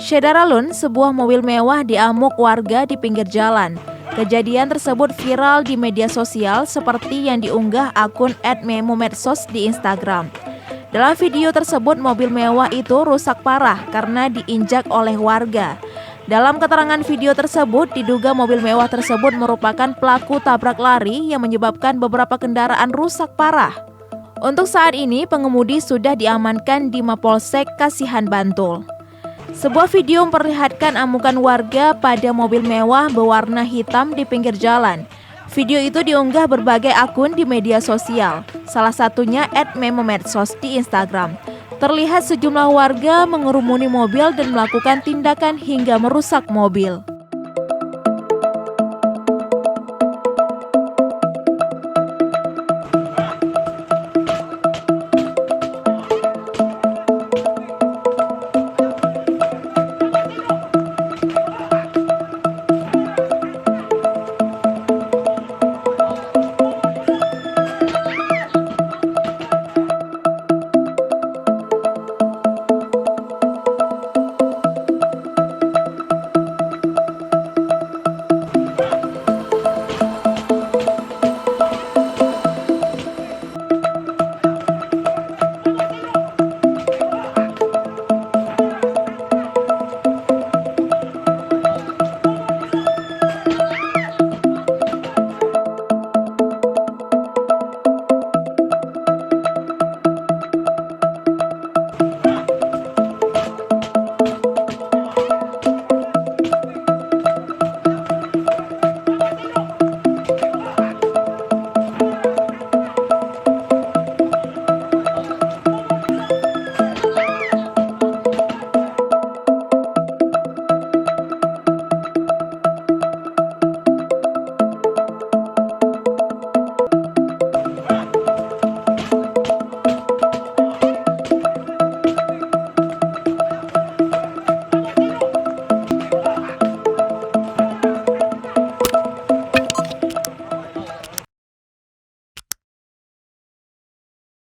Syederalun, sebuah mobil mewah diamuk warga di pinggir jalan. Kejadian tersebut viral di media sosial seperti yang diunggah akun @memomedsos di Instagram. Dalam video tersebut, mobil mewah itu rusak parah karena diinjak oleh warga. Dalam keterangan video tersebut, diduga mobil mewah tersebut merupakan pelaku tabrak lari yang menyebabkan beberapa kendaraan rusak parah. Untuk saat ini, pengemudi sudah diamankan di Mapolsek Kasihan, Bantul. Sebuah video memperlihatkan amukan warga pada mobil mewah berwarna hitam di pinggir jalan. Video itu diunggah berbagai akun di media sosial, salah satunya @memomedsos di Instagram. Terlihat sejumlah warga mengerumuni mobil dan melakukan tindakan hingga merusak mobil.